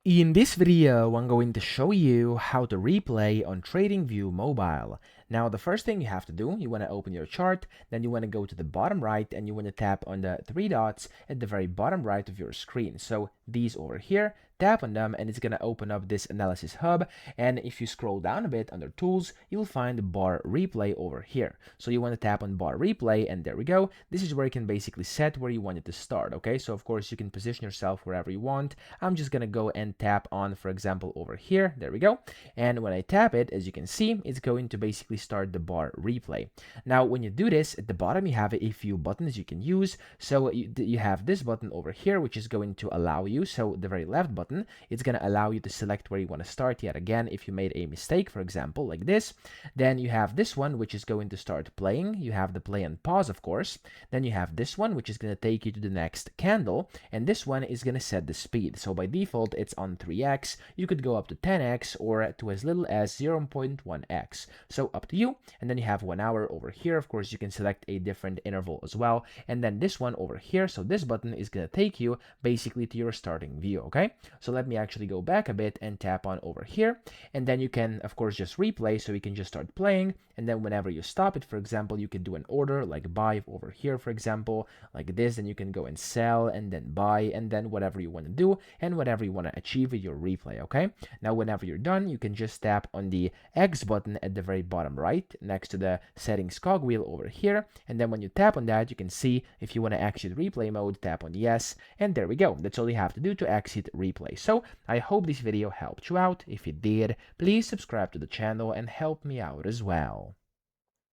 In this video, I'm going to show you how to replay on TradingView mobile. Now, the first thing you have to do, you want to open your chart, then you want to go to the bottom right and you want to tap on the three dots at the very bottom right of your screen. So these over here, tap on them and it's going to open up this analysis hub. And if you scroll down a bit under tools, you'll find the bar replay over here. So you want to tap on bar replay and there we go. This is where you can basically set where you want it to start. Okay, so of course you can position yourself wherever you want. I'm just going to go and tap on, for example, over here. There we go. And when I tap it, as you can see, it's going to basically start the bar replay. Now, when you do this, at the bottom, you have a few buttons you can use. So you have this button over here, which is going to allow you. So the very left button, it's going to allow you to select where you want to start yet again. If you made a mistake, for example, like this, then you have this one, which is going to start playing. You have the play and pause, of course. Then you have this one, which is going to take you to the next candle. And this one is going to set the speed. So by default, it's on 3x. You could go up to 10x or to as little as 0.1x. So up to you. And then you have 1 hour over here. Of course, you can select a different interval as well. And then this one over here. So this button is going to take you basically to your starting view. Okay. So let me actually go back a bit and tap on over here. And then you can, of course, just replay. So you can just start playing. And then whenever you stop it, for example, you can do an order like buy over here, for example, like this. Then you can go and sell and then buy and then whatever you want to do and whatever you want to achieve with your replay. Okay. Now, whenever you're done, you can just tap on the X button at the very bottom right next to the settings cogwheel over here. And then when you tap on that, you can see if you want to exit replay mode, tap on yes. And there we go. That's all you have to do to exit replay. So I hope this video helped you out. If it did, please subscribe to the channel and help me out as well.